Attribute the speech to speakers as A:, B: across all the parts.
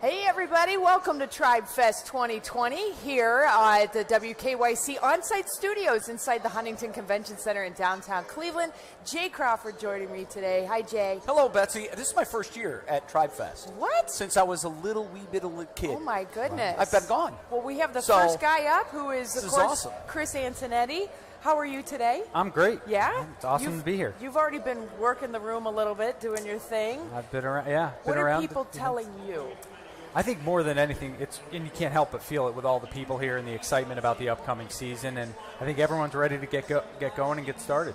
A: Hey everybody, welcome to Tribe Fest 2020 here at the WKYC on-site studios inside the Huntington Convention Center in downtown Cleveland. Jay Crawford joining me today. Hi Jay.
B: Hello Betsy. This is my first year at Tribe Fest.
A: What?
B: Since I was a wee bit of a kid.
A: Oh my goodness.
B: I've been gone.
A: Well, we have the first guy up who is, of course,
B: awesome.
A: Chris Antonetti. How are you today?
C: I'm great.
A: Yeah?
C: It's awesome to be here.
A: You've already been working the room a little bit, doing your thing.
C: I've been around, yeah.
A: What are people telling you?
C: I think more than anything, and you can't help but feel it with all the people here and the excitement about the upcoming season, and I think everyone's ready to get going and get started.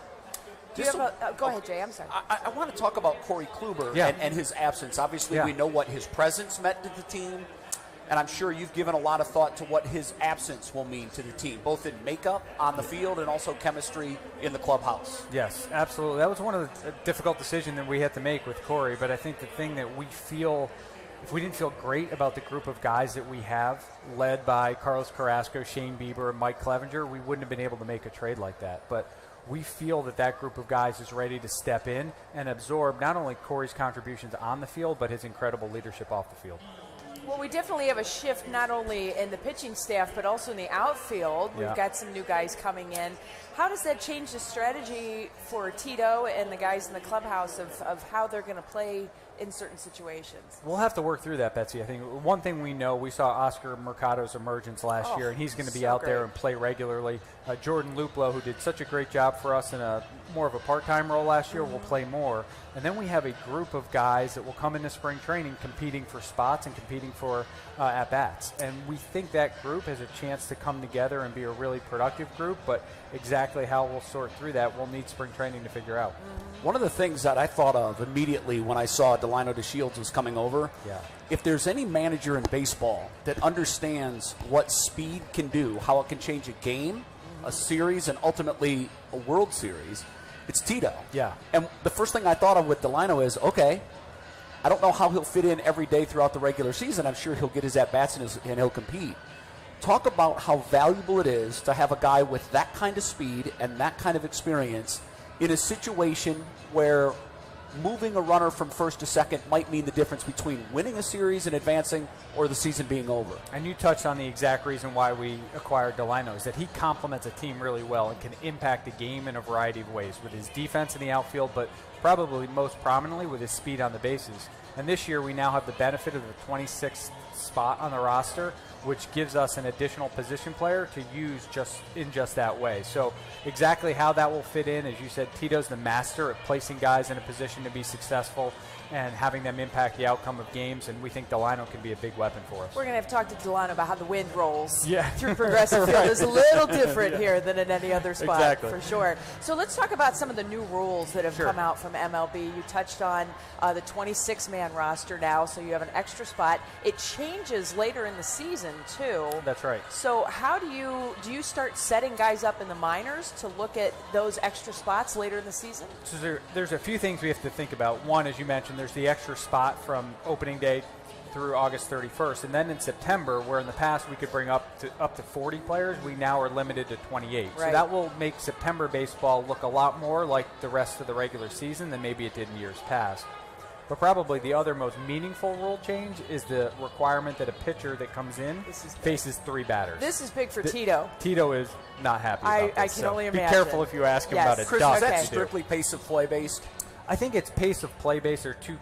A: Go ahead, Jay. I'm sorry.
B: I want to talk about Corey Kluber and his absence. Obviously, we know what his presence meant to the team, and I'm sure you've given a lot of thought to what his absence will mean to the team, both in makeup on the field and also chemistry in the clubhouse.
C: Yes, absolutely. That was one of the difficult decisions that we had to make with Corey, but I think the thing that we feel, if we didn't feel great about the group of guys that we have, led by Carlos Carrasco, Shane Bieber, and Mike Clevenger, we wouldn't have been able to make a trade like that. But we feel that group of guys is ready to step in and absorb not only Corey's contributions on the field, but his incredible leadership off the field.
A: Well, we definitely have a shift not only in the pitching staff, but also in the outfield. We've got some new guys coming in. How does that change the strategy for Tito and the guys in the clubhouse of how they're going to play in certain situations?
C: We'll have to work through that, Betsy. I think one thing we know, we saw Oscar Mercado's emergence last year, and he's going to be out there and play regularly. Jordan Luplow, who did such a great job for us in a more of a part-time role last year, will play more. And then we have a group of guys that will come into spring training competing for spots and competing for at-bats. And we think that group has a chance to come together and be a really productive group, but exactly how we'll sort through that, we'll need spring training to figure out.
B: One of the things that I thought of immediately when I saw Delino DeShields was coming over, if there's any manager in baseball that understands what speed can do, how it can change a game, a series, and ultimately a World Series, it's Tito.
C: Yeah.
B: And the first thing I thought of with Delino is, okay, I don't know how he'll fit in every day throughout the regular season. I'm sure he'll get his at-bats and he'll compete. Talk about how valuable it is to have a guy with that kind of speed and that kind of experience in a situation where moving a runner from first to second might mean the difference between winning a series and advancing or the season being over.
C: And you touched on the exact reason why we acquired Delino, is that he complements a team really well and can impact the game in a variety of ways with his defense in the outfield, but probably most prominently with his speed on the bases. And this year we now have the benefit of the 26th spot on the roster, which gives us an additional position player to use just that way. So exactly how that will fit in, as you said, Tito's the master at placing guys in a position to be successful and having them impact the outcome of games, and we think Delino can be a big weapon for us.
A: We're going to have to talk to Delino about how the wind rolls through Progressive
C: right.
A: Field. It's a little different here than in any other spot,
C: exactly.
A: for sure. So let's talk about some of the new rules that have come out from MLB. You touched on the 26-man roster now, so you have an extra spot. It changes later in the season, too.
C: That's right.
A: So how do you start setting guys up in the minors to look at those extra spots later in the season?
C: So there's a few things we have to think about. One, as you mentioned, there's the extra spot from opening day through August 31st. And then in September, where in the past we could bring up to 40 players, we now are limited to 28.
A: Right.
C: So that will make September baseball look a lot more like the rest of the regular season than maybe it did in years past. But probably the other most meaningful rule change is the requirement that a pitcher that comes in faces 3 batters.
A: This is big for Tito.
C: Tito is not happy about this.
A: I can only imagine.
C: Be careful if you ask him about it.
B: Chris, is that strictly pace of play based?
C: I think it's pace of play based. There are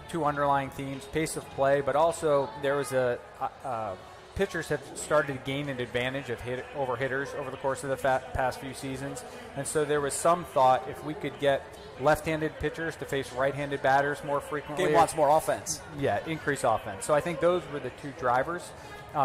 C: two underlying themes, pace of play, but also there was pitchers have started to gain an advantage of over hitters over the course of the past few seasons. And so there was some thought if we could get left-handed pitchers to face right-handed batters more frequently.
B: Game wants more offense.
C: Yeah, increase offense. So I think those were the 2 drivers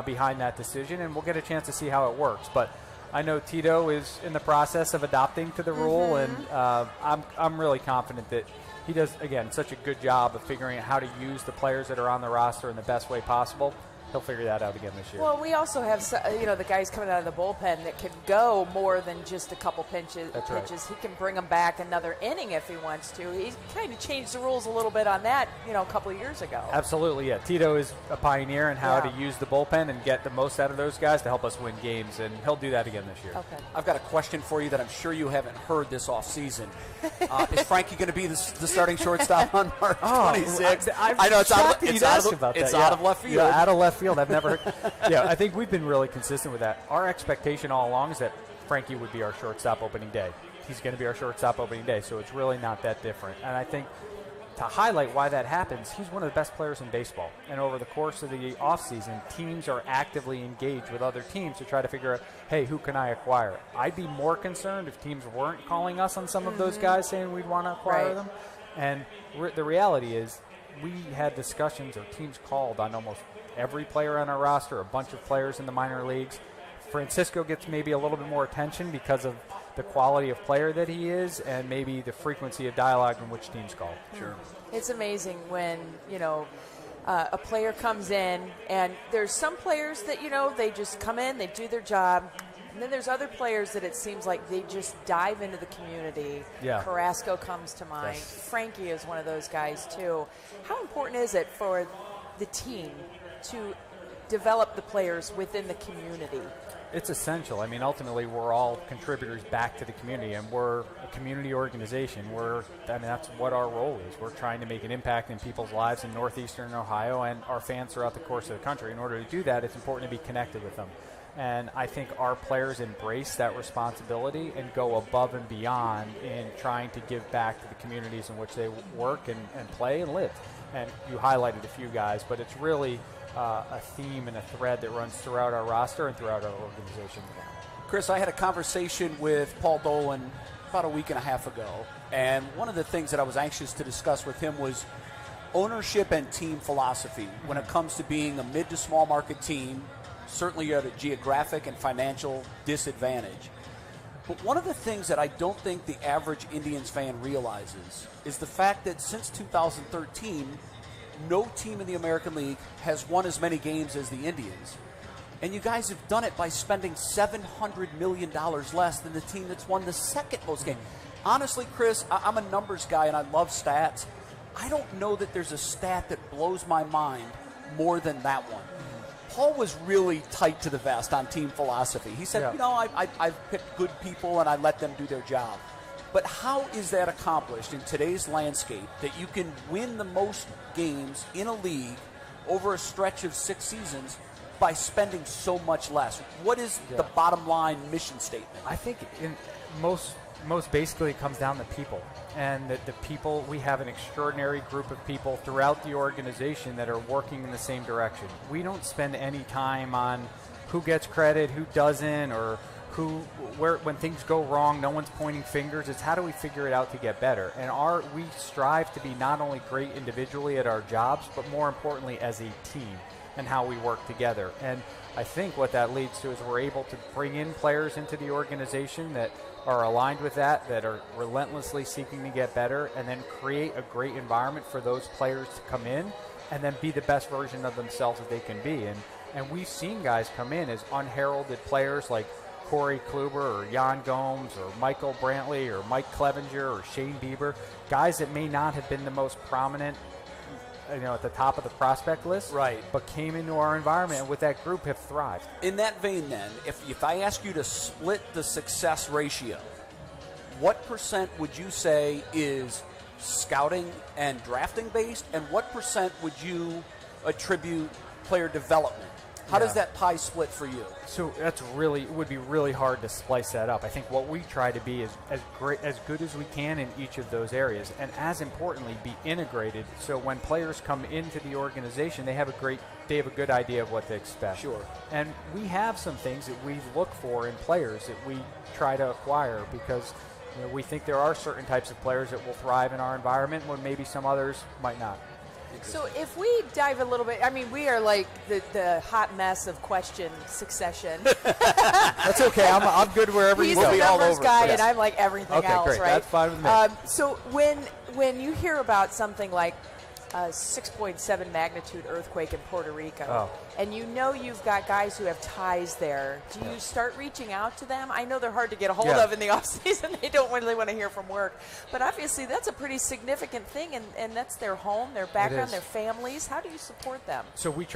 C: behind that decision, and we'll get a chance to see how it works. But I know Tito is in the process of adopting to the rule, and I'm really confident that he does, again, such a good job of figuring out how to use the players that are on the roster in the best way possible. he'll figure that out again this year.
A: Well, we also have the guys coming out of the bullpen that can go more than just a couple pitches.
C: That's right.
A: He can bring them back another inning if he wants to. He kind of changed the rules a little bit on that, a couple of years ago.
C: Absolutely, yeah. Tito is a pioneer in how
A: Yeah.
C: to use the bullpen and get the most out of those guys to help us win games, and he'll do that again this year.
A: Okay.
B: I've got a question for you that I'm sure you haven't heard this offseason. Is Frankie going to be the starting shortstop on March 26th?
C: I
B: know it's out of left field.
C: Yeah, out of left field. I've never. Yeah, I think we've been really consistent with that. Our expectation all along is that Frankie would be our shortstop opening day. He's going to be our shortstop opening day, so it's really not that different. And I think to highlight why that happens, he's one of the best players in baseball. And over the course of the offseason, teams are actively engaged with other teams to try to figure out, hey, who can I acquire? I'd be more concerned if teams weren't calling us on some of those guys saying we'd want to acquire them. And the reality is we had discussions, or teams called on almost every player on our roster, a bunch of players in the minor leagues. Francisco gets maybe a little bit more attention because of the quality of player that he is and maybe the frequency of dialogue in which teams call.
B: Sure.
A: It's amazing when, a player comes in, and there's some players that, they just come in, they do their job. And then there's other players that it seems like they just dive into the community.
C: Yeah.
A: Carrasco comes to mind.
C: Yes.
A: Frankie is one of those guys, too. How important is it for the team to develop the players within the community?
C: It's essential. I mean, ultimately, we're all contributors back to the community, and we're a community organization. That's what our role is. We're trying to make an impact in people's lives in northeastern Ohio and our fans throughout the course of the country. In order to do that, it's important to be connected with them. And I think our players embrace that responsibility and go above and beyond in trying to give back to the communities in which they work and play and live. And you highlighted a few guys, but it's really a theme and a thread that runs throughout our roster and throughout our organization.
B: Chris, I had a conversation with Paul Dolan about a week and a half ago, and one of the things that I was anxious to discuss with him was ownership and team philosophy when it comes to being a mid to small market team. Certainly you're at a geographic and financial disadvantage. But one of the things that I don't think the average Indians fan realizes is the fact that since 2013, no team in the American League has won as many games as the Indians. And you guys have done it by spending $700 million less than the team that's won the second most games. Honestly, Chris, I'm a numbers guy and I love stats. I don't know that there's a stat that blows my mind more than that one. Paul was really tight to the vest on team philosophy. He said, I've picked good people and I let them do their job. But how is that accomplished in today's landscape that you can win the most games in a league over a stretch of 6 seasons by spending so much less? What is the bottom line mission statement?
C: I think in most basically it comes down to people. And the people, we have an extraordinary group of people throughout the organization that are working in the same direction. We don't spend any time on who gets credit, who doesn't, or when things go wrong, no one's pointing fingers. It's how do we figure it out to get better? And we strive to be not only great individually at our jobs, but more importantly as a team and how we work together. And I think what that leads to is we're able to bring in players into the organization that are aligned with that are relentlessly seeking to get better, and then create a great environment for those players to come in and then be the best version of themselves that they can be. And we've seen guys come in as unheralded players like Corey Kluber or Jan Gomes or Michael Brantley or Mike Clevenger or Shane Bieber, guys that may not have been the most prominent at the top of the prospect list,
B: right,
C: but came into our environment and with that group have thrived.
B: In that vein then, if I ask you to split the success ratio, what percent would you say is scouting and drafting based, and what percent would you attribute player development? How does that pie split for you?
C: So it would be really hard to splice that up. I think what we try to be is as good as we can in each of those areas, and as importantly, be integrated. So when players come into the organization, they have a good idea of what to expect.
B: Sure.
C: And we have some things that we look for in players that we try to acquire because we think there are certain types of players that will thrive in our environment when maybe some others might not.
A: So if we dive a little bit, we are like the hot mess of question succession.
C: That's okay. I'm good wherever you go.
A: He's the
C: all
A: numbers
C: over.
A: guy,
C: Yes.
A: and I'm like everything
C: okay,
A: else,
C: great.
A: right?
C: That's fine with me.
A: So when you hear about something like a 6.7 magnitude earthquake in Puerto Rico.
C: Oh.
A: And you know you've got guys who have ties there. Do you start reaching out to them? I know they're hard to get a hold of in the offseason. They don't really want to hear from work. But obviously that's a pretty significant thing, and that's their home, their background, their families. How do you support them?
C: So we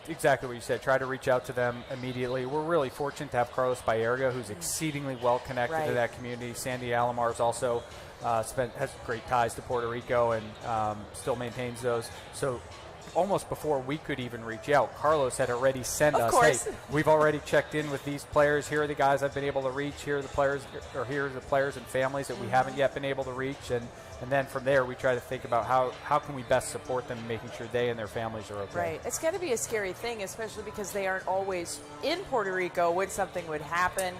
C: exactly what you said, try to reach out to them immediately. We're really fortunate to have Carlos Baerga, who's exceedingly well connected to that community. Sandy Alamar's also has great ties to Puerto Rico and still maintains those. So almost before we could even reach out, Carlos had already sent us, hey, we've already checked in with these players. Here are the guys I've been able to reach. Here are the players, or here are the players and families that we haven't yet been able to reach. And then from there, we try to think about how can we best support them, making sure they and their families are okay.
A: Right. It's got to be a scary thing, especially because they aren't always in Puerto Rico when something would happen.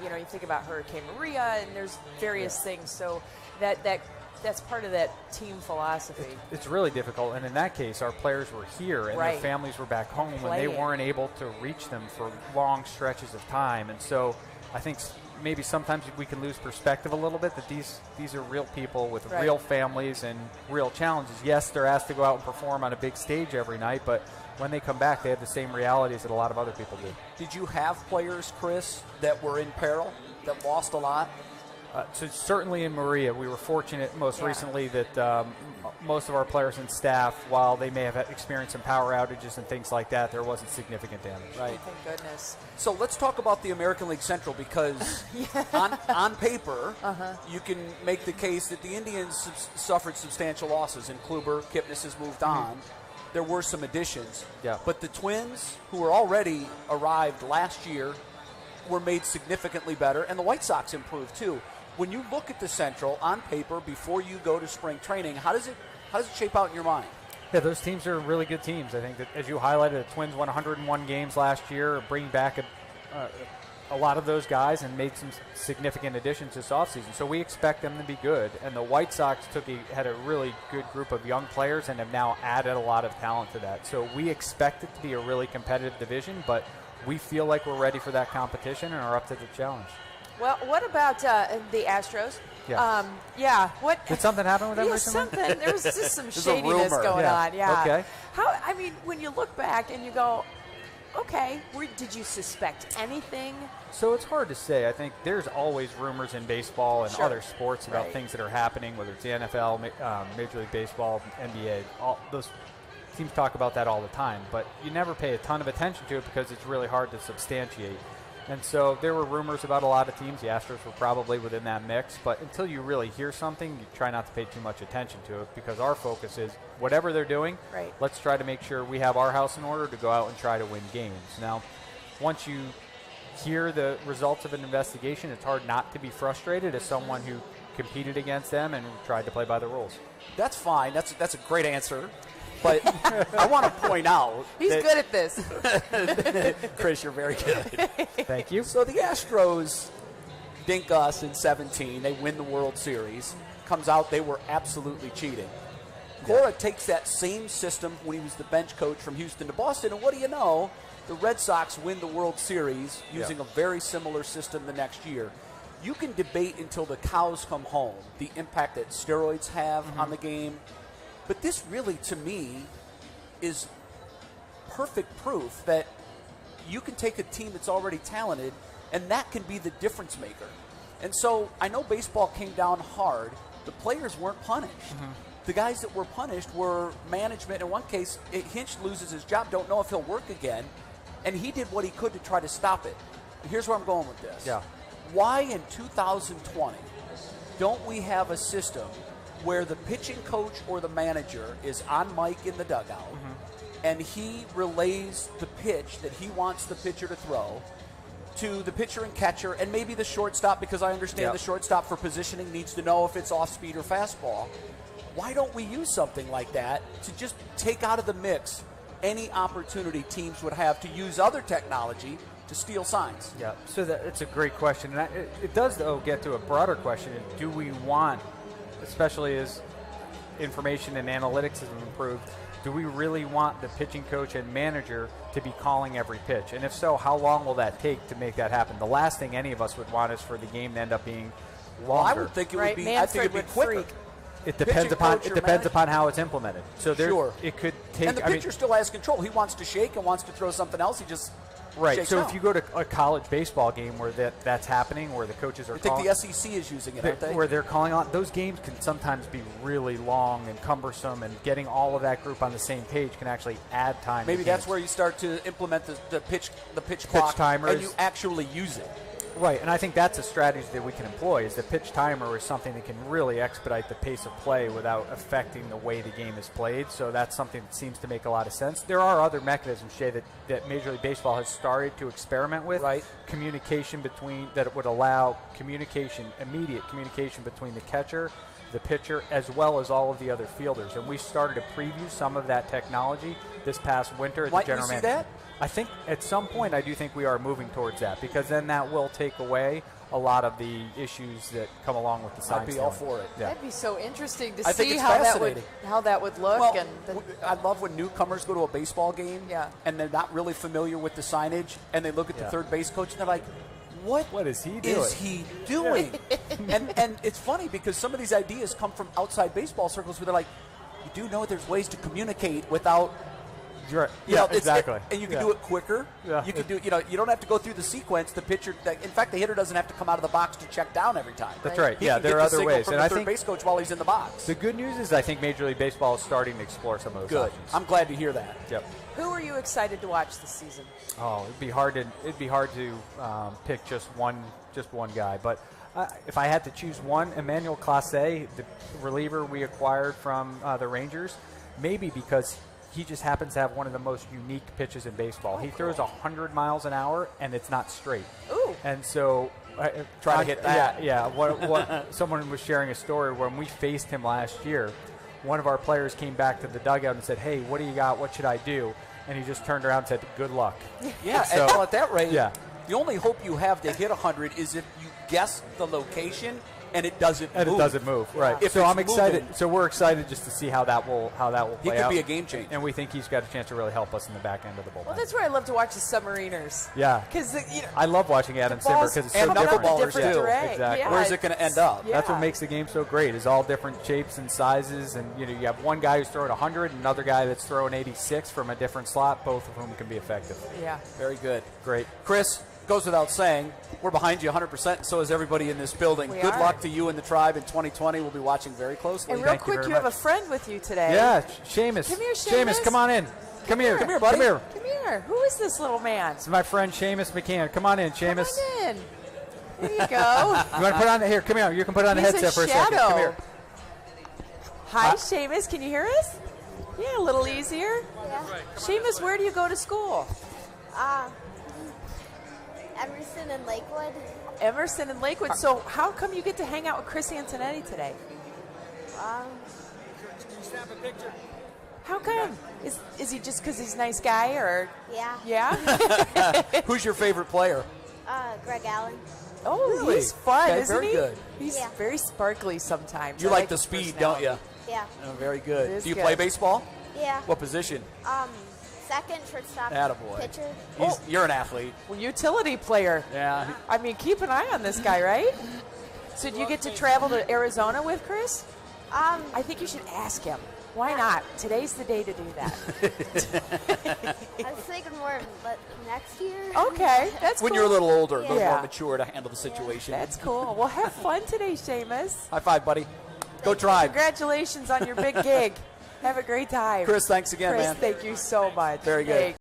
A: You think about Hurricane Maria, and there's various things. So that's part of that team philosophy.
C: It's really difficult, and in that case, our players were here, and their families were back home, and they weren't able to reach them for long stretches of time. And so I think maybe sometimes we can lose perspective a little bit that these are real people with real families and real challenges. Yes, they're asked to go out and perform on a big stage every night, but when they come back, they have the same realities that a lot of other people do.
B: Did you have players, Chris, that were in peril, that lost a lot?
C: So certainly in Maria, we were fortunate most recently that most of our players and staff, while they may have experienced some power outages and things like that, there wasn't significant damage.
B: Right.
A: Thank goodness.
B: So let's talk about the American League Central, because on paper, you can make the case that the Indians suffered substantial losses, and Kluber, Kipnis has moved on. There were some additions.
C: Yeah.
B: But the Twins, who were already arrived last year, were made significantly better, and the White Sox improved too. When you look at the Central on paper before you go to spring training, how does it shape out in your mind?
C: Yeah, those teams are really good teams. I think that, as you highlighted, the Twins won 101 games last year, bringing back a lot of those guys and made some significant additions this offseason. So we expect them to be good. And the White Sox had a really good group of young players and have now added a lot of talent to that. So we expect it to be a really competitive division, but we feel like we're ready for that competition and are up to the challenge.
A: Well, what about the Astros?
C: Yeah.
A: What
C: did something happen with them recently?
A: Something. There was just some shadiness going on. Yeah.
C: Okay.
A: When you look back and you go, okay, did you suspect anything?
C: So it's hard to say. I think there's always rumors in baseball and other sports about things that are happening, whether it's the NFL, Major League Baseball, NBA. All those teams talk about that all the time, but you never pay a ton of attention to it because it's really hard to substantiate. And so there were rumors about a lot of teams. The Astros were probably within that mix. But until you really hear something, you try not to pay too much attention to it, because our focus is whatever they're doing, let's try to make sure we have our house in order to go out and try to win games. Now, once you hear the results of an investigation, it's hard not to be frustrated as someone who competed against them and tried to play by the rules.
B: That's fine. That's a great answer. But I want to point out
A: he's good at this.
B: Chris, you're very good.
C: Thank you.
B: So the Astros dink us in 17. They win the World Series. Comes out they were absolutely cheating. Cora takes that same system when he was the bench coach from Houston to Boston, and what do you know? The Red Sox win the World Series using a very similar system the next year. You can debate until the cows come home the impact that steroids have on the game. But this really, to me, is perfect proof that you can take a team that's already talented, and that can be the difference maker. And so I know baseball came down hard. The players weren't punished. The guys that were punished were management. In one case, Hinch loses his job, don't know if he'll work again, and he did what he could to try to stop it. Here's where I'm going with this. Why in 2020 don't we have a system where the pitching coach or the manager is on mic in the dugout and he relays the pitch that he wants the pitcher to throw to the pitcher and catcher and maybe the shortstop, because I understand the shortstop for positioning needs to know if it's off speed or fastball. Why don't we use something like that to just take out of the mix any opportunity teams would have to use other technology to steal signs?
C: Yeah, so it's a great question. And it does, though, get to a broader question. Do we want, especially as information and analytics has improved, do we really want the pitching coach and manager to be calling every pitch? And if so, how long will that take to make that happen? The last thing any of us would want is for the game to end up being longer.
B: Well, I would think it would be. I think it'd be quicker.
C: It depends upon how it's implemented. So it could take.
B: And the pitcher still has control. He wants to shake and wants to throw something else. He just shakes
C: So
B: out.
C: if you go to a college baseball game where that's happening, where the coaches are,
B: I think the SEC is using it, aren't they?
C: Where they're calling on those games can sometimes be really long and cumbersome, and getting all of that group on the same page can actually add time.
B: Maybe that's where you start to implement the pitch clock,
C: timers,
B: and you actually use it.
C: Right, and I think that's a strategy that we can employ, is the pitch timer is something that can really expedite the pace of play without affecting the way the game is played. So that's something that seems to make a lot of sense. There are other mechanisms, Shay, that Major League Baseball has started to experiment with.
B: Right.
C: Communication that would allow immediate communication between the catcher, the pitcher, as well as all of the other fielders. And we started to preview some of that technology this past winter at the General Manager.
B: That?
C: I think at some point I do think we are moving towards that, because then that will take away a lot of the issues that come along with the sign
B: I'd be all for it.
C: Yeah.
A: That'd be so interesting to
B: I think
A: see
B: it's
A: how
B: fascinating.
A: that would look.
B: Well,
A: and
B: I love when newcomers go to a baseball game and they're not really familiar with the signage, and they look at the third base coach and they're like, What
C: is he doing?
B: and it's funny because some of these ideas come from outside baseball circles where they're like, you do know there's ways to communicate without.
C: Right. Exactly.
B: And you can do it quicker.
C: Yeah.
B: You can you don't have to go through the sequence. The pitcher, in fact, the hitter doesn't have to come out of the box to check down every time.
C: That's right.
B: He
C: Yeah,
B: can
C: there
B: get
C: are
B: the
C: other
B: signal
C: ways.
B: from
C: And
B: the
C: I
B: third
C: think
B: base coach while he's in the box.
C: The good news is I think Major League Baseball is starting to explore some of those
B: Good.
C: options.
B: I'm glad to hear that.
C: Yep.
A: who are you excited to watch this season?
C: Oh, it'd be hard to pick just one guy. But if I had to choose one, Emmanuel Clase, the reliever we acquired from the Rangers, maybe because he just happens to have one of the most unique pitches in baseball. He throws 100 miles an hour, and it's not straight.
A: Ooh.
C: And so
B: Try to hit that.
C: Yeah. What someone was sharing a story when we faced him last year. One of our players came back to the dugout and said, "Hey, what do you got? What should I do?" And he just turned around and said, "Good luck."
B: Yeah,
C: So,
B: and at that rate,
C: yeah.
B: the only hope you have to hit 100 is if you guess the location and it doesn't move.
C: And it doesn't move, right?
B: If
C: So
B: it's
C: I'm excited.
B: moving.
C: So we're excited just to see how that will
B: He
C: play
B: could
C: out.
B: be a game changer.
C: And we think he's got a chance to really help us in the back end of the bullpen.
A: Well, that's where I love to watch the Submariners.
C: Yeah.
A: Because
C: I love watching Adam Simber
A: balls
C: because it's
B: and
C: so different.
B: knuckleballers,
A: different
B: too.
A: terrain.
C: Exactly.
A: Yeah,
B: Where's it going to end up?
A: Yeah.
C: That's what makes the game so great. Is all different shapes and sizes, and you have one guy who's throwing 100, and another guy that's throwing 86 from a different slot, both of whom can be effective.
A: Yeah.
B: Very good.
C: Great.
B: Chris, goes without saying, we're behind you 100%, and so is everybody in this building.
A: We
B: Good
A: are.
B: luck to you and the tribe in 2020. We'll be watching very closely.
A: And real
C: Thank you
A: quick,
C: very
A: you have a
C: much.
A: friend with you today.
C: Yeah, Seamus.
A: Come here, Seamus.
C: Come on in. Come here.
B: Come here, buddy.
C: Come here.
A: Come here. Who is this little man?
C: This is my friend Seamus McCann. Come on in, Seamus.
A: Come on in. There you go.
C: You want to put on here? Come here. You can put on the
A: He's
C: headset
A: a
C: for a second.
A: shadow.
C: Come here.
A: Hi, Seamus. Can you hear us? Yeah, a little easier.
D: Yeah.
A: Seamus, where do you go to school?
D: Emerson and Lakewood.
A: Emerson and Lakewood. So how come you get to hang out with Chris Antonetti today? How come? Is he just because he's a nice guy, or
D: Yeah.
A: yeah?
B: Who's your favorite player?
D: Greg Allen.
A: Oh,
B: Really?
A: he's fun,
B: Okay,
A: isn't
B: very
A: he?
B: good.
A: He's
D: Yeah.
A: very sparkly sometimes.
B: You
A: I
B: like the
A: his
B: speed, don't you?
A: personality.
D: Yeah.
B: Oh, very
A: It
B: good.
A: is
B: Do you
A: good.
B: play baseball?
D: Yeah.
B: What position?
D: Second, shortstop,
B: Attaboy.
D: pitcher.
B: You're an athlete.
A: Well, utility player.
B: Yeah.
A: I mean, keep an eye on this guy, right? So do you get to travel to Arizona with Chris? I think you should ask him. Why not? Today's the day to do that.
D: I was thinking more but next year.
A: Okay, that's
B: When
A: cool.
B: you're a little older, a little
A: Yeah.
B: more mature to handle the situation.
A: That's cool. Well, have fun today, Seamus.
B: High five, buddy. Go Tribe.
A: Congratulations on your big gig. Have a great time.
B: Chris, thanks again,
A: Chris,
B: man.
A: thank you so much.
B: Very good.
A: Thanks.